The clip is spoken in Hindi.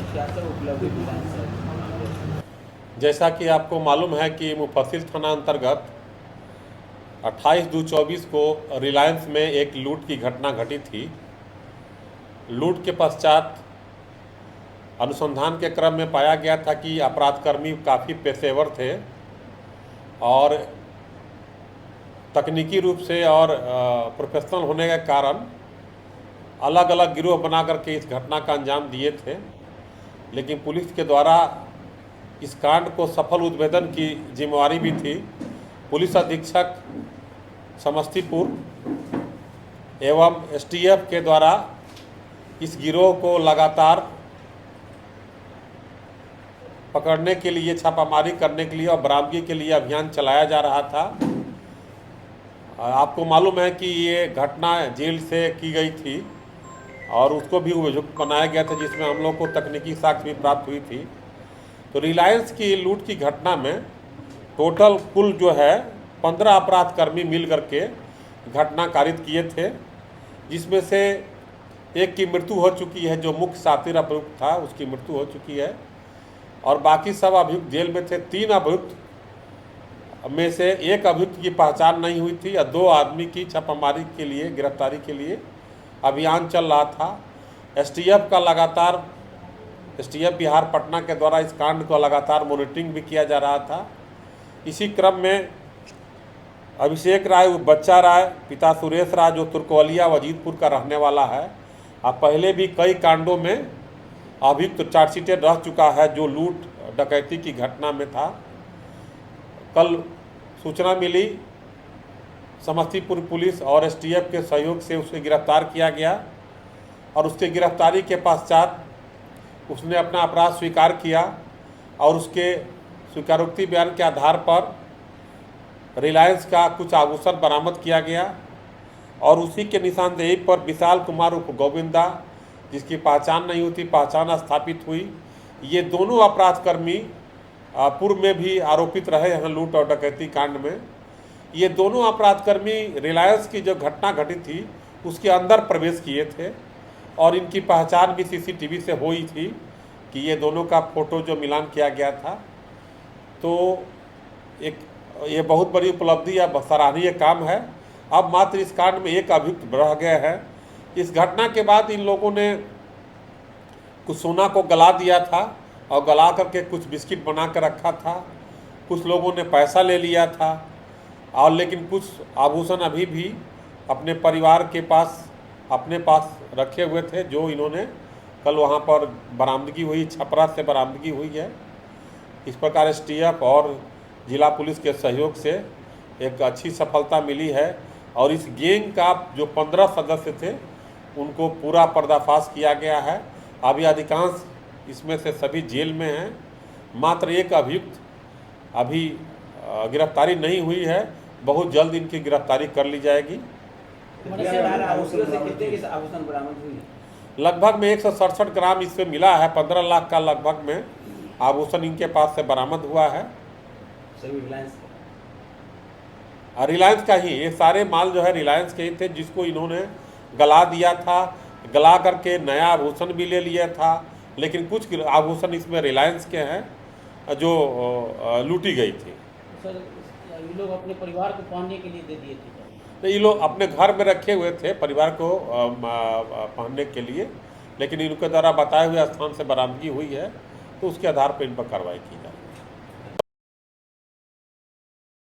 क्या क्या उपलब्धि रिलायंस है? जैसा कि आपको मालूम है कि मुफस्सिल थाना अंतर्गत 28/2/24 को रिलायंस में एक लूट की घटना घटी थी। लूट के पश्चात अनुसंधान के क्रम में पाया गया था कि अपराधकर्मी काफ़ी पेशेवर थे और तकनीकी रूप से और प्रोफेशनल होने के कारण अलग अलग गिरोह बना करके इस घटना का अंजाम दिए थे। लेकिन पुलिस के द्वारा इस कांड को सफल उद्भेदन की जिम्मेवारी भी थी। पुलिस अधीक्षक समस्तीपुर एवं एसटीएफ के द्वारा इस गिरोह को लगातार पकड़ने के लिए, छापामारी करने के लिए और बरामदगी के लिए अभियान चलाया जा रहा था। आपको मालूम है कि ये घटना जेल से की गई थी और उसको भी अभियुक्त बनाया गया था, जिसमें हम लोग को तकनीकी साक्ष्य भी प्राप्त हुई थी। तो रिलायंस की लूट की घटना में टोटल कुल जो है 15 अपराधकर्मी मिल करके घटना कारित किए थे, जिसमें से एक की मृत्यु हो चुकी है। जो मुख्य सातिर अभियुक्त था उसकी मृत्यु हो चुकी है और बाकी सब अभियुक्त जेल में थे। 3 अभियुक्त में से एक अभियुक्त की पहचान नहीं हुई थी और 2 आदमी की छापामारी के लिए, गिरफ्तारी के लिए अभियान चल रहा था। एसटीएफ बिहार पटना के द्वारा इस कांड को लगातार मॉनिटरिंग भी किया जा रहा था। इसी क्रम में अभिषेक राय, बच्चा राय, पिता सुरेश राय, जो तुर्कवलिया वजीदपुर का रहने वाला है, अब पहले भी कई कांडों में अभियुक्त चार्जशीटेड रह चुका है जो लूट डकैती की घटना में था। कल सूचना मिली, समस्तीपुर पुलिस और एसटीएफ के सहयोग से उसे गिरफ्तार किया गया और उसके गिरफ्तारी के पश्चात उसने अपना अपराध स्वीकार किया और उसके स्वीकारोक्ति बयान के आधार पर रिलायंस का कुछ आभूषण बरामद किया गया और उसी के निशानदेही पर विशाल कुमार उर्फ गोविंदा, जिसकी पहचान नहीं हुई थी, पहचान स्थापित हुई। ये दोनों अपराधकर्मी पूर्व में भी आरोपित रहे हैं लूट और डकैती कांड में। ये दोनों अपराधकर्मी रिलायंस की जो घटना घटी थी उसके अंदर प्रवेश किए थे और इनकी पहचान भी सीसीटीवी से हुई थी कि ये दोनों का फोटो जो मिलान किया गया था। तो ये बहुत बड़ी उपलब्धि या सराहनीय काम है। अब मात्र इस कांड में एक अभियुक्त रह गए हैं। इस घटना के बाद इन लोगों ने कुछ सोना को गला दिया था और गला करके कुछ बिस्किट बना कर रखा था। कुछ लोगों ने पैसा ले लिया था और लेकिन कुछ आभूषण अभी भी अपने परिवार के पास, अपने पास रखे हुए थे, जो इन्होंने कल वहाँ पर बरामदगी हुई, छपरा से बरामदगी हुई है। इस प्रकार एसटीएफ और जिला पुलिस के सहयोग से एक अच्छी सफलता मिली है और इस गैंग का जो 15 सदस्य थे उनको पूरा पर्दाफाश किया गया है। अभी अधिकांश इसमें से सभी जेल में हैं। मात्र एक अभियुक्त अभी गिरफ्तारी नहीं हुई है, बहुत जल्द इनकी गिरफ्तारी कर ली जाएगी। आभूषण बरामद हुई? लगभग में 167 ग्राम इससे मिला है। 15 लाख का लगभग में आभूषण इनके पास से बरामद हुआ है। सभी रिलायंस का ही, ये सारे माल जो है रिलायंस के ही थे, जिसको इन्होंने गला दिया था। गला करके नया आभूषण भी ले लिया था, लेकिन कुछ आभूषण इसमें रिलायंस के हैं जो लूटी गई थी। सर, ये लोग अपने परिवार को पहनने के लिए दे दिए थे? तो ये लोग अपने घर में रखे हुए थे परिवार को पहनने के लिए, लेकिन इनके द्वारा बताए हुए स्थान से बरामदगी हुई है, तो उसके आधार पर इन पर कार्रवाई की जाए।